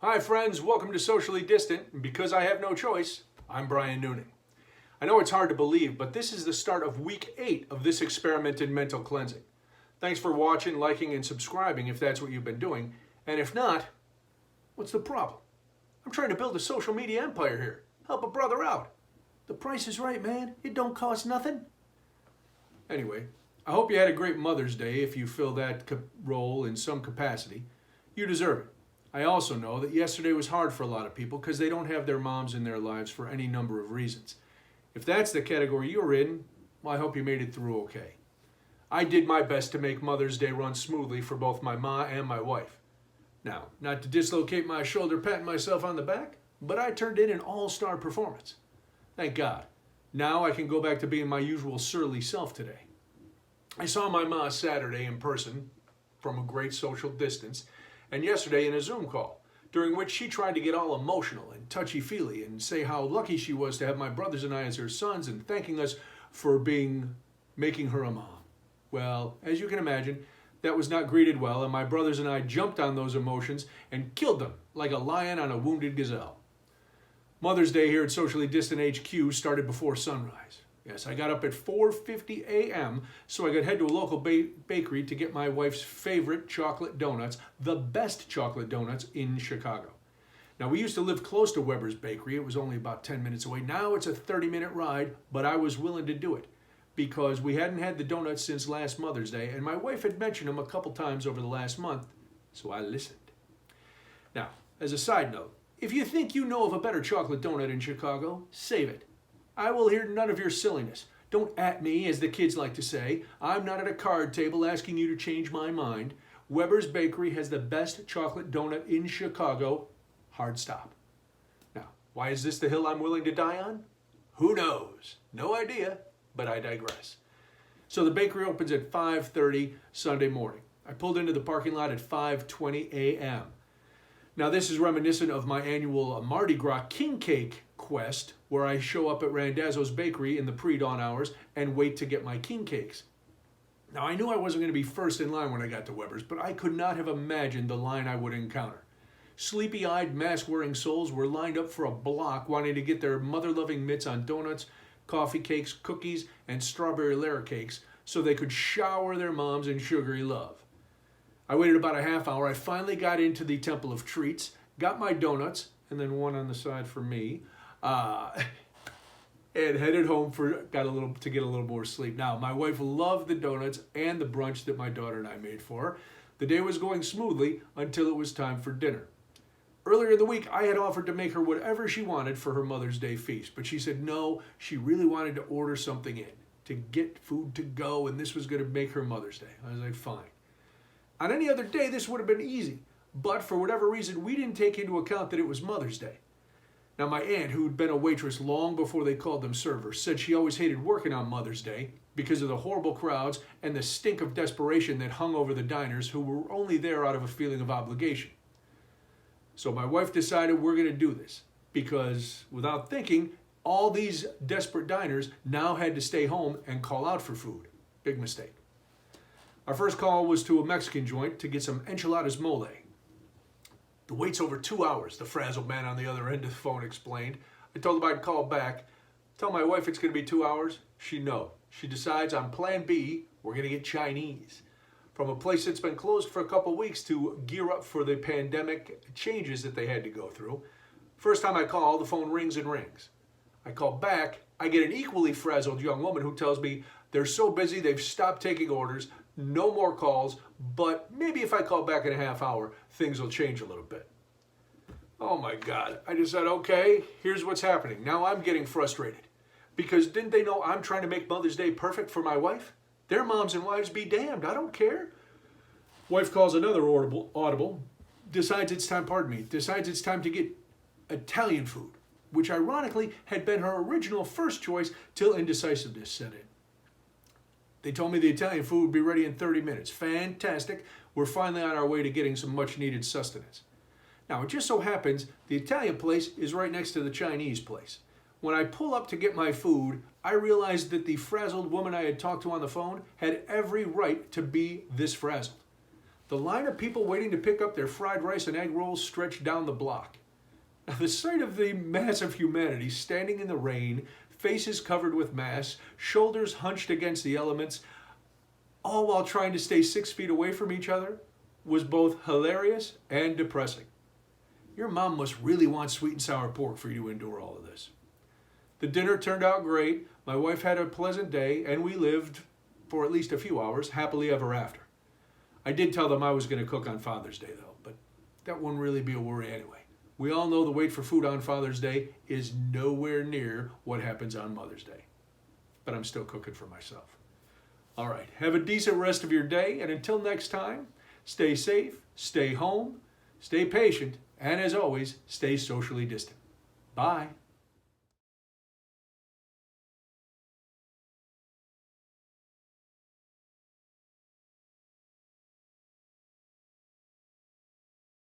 Hi friends, welcome to Socially Distant, and because I have no choice, I'm Brian Noonan. I know it's hard to believe, but this is the start of week 8 of this experiment in mental cleansing. Thanks for watching, liking, and subscribing if that's what you've been doing, and if not, what's the problem? I'm trying to build a social media empire here. Help a brother out. The price is right, man. It don't cost nothing. Anyway, I hope you had a great Mother's Day if you fill that role in some capacity. You deserve it. I also know that yesterday was hard for a lot of people because they don't have their moms in their lives for any number of reasons. If that's the category you're in, well, I hope you made it through okay. I did my best to make Mother's Day run smoothly for both my ma and my wife. Now, not to dislocate my shoulder patting myself on the back, but I turned in an all-star performance. Thank God. Now I can go back to being my usual surly self today. I saw my ma Saturday in person from a great social distance, and yesterday in a Zoom call, during which she tried to get all emotional and touchy-feely and say how lucky she was to have my brothers and I as her sons and thanking us for making her a mom. Well, as you can imagine, that was not greeted well, and my brothers and I jumped on those emotions and killed them like a lion on a wounded gazelle. Mother's Day here at Socially Distant HQ started before sunrise. Yes, I got up at 4:50 a.m. so I could head to a local bakery to get my wife's favorite chocolate donuts, the best chocolate donuts in Chicago. Now, we used to live close to Weber's Bakery. It was only about 10 minutes away. Now it's a 30-minute ride, but I was willing to do it because we hadn't had the donuts since last Mother's Day, and my wife had mentioned them a couple times over the last month, so I listened. Now, as a side note, if you think you know of a better chocolate donut in Chicago, save it. I will hear none of your silliness. Don't at me, as the kids like to say. I'm not at a card table asking you to change my mind. Weber's Bakery has the best chocolate donut in Chicago. Hard stop. Now, why is this the hill I'm willing to die on? Who knows? No idea, but I digress. So the bakery opens at 5:30 Sunday morning. I pulled into the parking lot at 5:20 a.m. Now, this is reminiscent of my annual Mardi Gras king cake quest, where I show up at Randazzo's Bakery in the pre-dawn hours and wait to get my king cakes. Now, I knew I wasn't going to be first in line when I got to Weber's, but I could not have imagined the line I would encounter. Sleepy-eyed, mask-wearing souls were lined up for a block wanting to get their mother-loving mitts on donuts, coffee cakes, cookies, and strawberry layer cakes so they could shower their moms in sugary love. I waited about a half hour. I finally got into the Temple of Treats, got my donuts, and then one on the side for me, and headed home to get a little more sleep. Now, my wife loved the donuts and the brunch that my daughter and I made for her. The day was going smoothly until it was time for dinner. Earlier in the week, I had offered to make her whatever she wanted for her Mother's Day feast, but she said no, she really wanted to order something in, to get food to go, and this was going to make her Mother's Day. I was like, fine. On any other day, this would have been easy, but for whatever reason, we didn't take into account that it was Mother's Day. Now, my aunt, who'd been a waitress long before they called them servers, said she always hated working on Mother's Day because of the horrible crowds and the stink of desperation that hung over the diners who were only there out of a feeling of obligation. So my wife decided we're going to do this because, without thinking, all these desperate diners now had to stay home and call out for food. Big mistake. Our first call was to a Mexican joint to get some enchiladas mole. The wait's over 2 hours, the frazzled man on the other end of the phone explained. I told him I'd call back. Tell my wife it's going to be 2 hours. She decides on plan B, we're going to get Chinese. From a place that's been closed for a couple weeks to gear up for the pandemic changes that they had to go through. First time I call, the phone rings and rings. I call back. I get an equally frazzled young woman who tells me they're so busy they've stopped taking orders. No more calls, but maybe if I call back in a half hour, things will change a little bit. Oh my God. I just said, okay, here's what's happening. Now I'm getting frustrated because didn't they know I'm trying to make Mother's Day perfect for my wife? Their moms and wives be damned. I don't care. Wife calls another audible, decides it's time to get Italian food, which ironically had been her original first choice till indecisiveness set in. They told me the Italian food would be ready in 30 minutes. Fantastic. We're finally on our way to getting some much needed sustenance. Now, it just so happens the Italian place is right next to the Chinese place. When I pull up to get my food, I realized that the frazzled woman I had talked to on the phone had every right to be this frazzled. The line of people waiting to pick up their fried rice and egg rolls stretched down the block. Now, the sight of the mass of humanity standing in the rain, faces covered with masks, shoulders hunched against the elements, all while trying to stay 6 feet away from each other, was both hilarious and depressing. Your mom must really want sweet and sour pork for you to endure all of this. The dinner turned out great. My wife had a pleasant day, and we lived, for at least a few hours, happily ever after. I did tell them I was going to cook on Father's Day, though, but that wouldn't really be a worry anyway. We all know the wait for food on Father's Day is nowhere near what happens on Mother's Day. But I'm still cooking for myself. All right, have a decent rest of your day, and until next time, stay safe, stay home, stay patient, and as always, stay socially distant. Bye.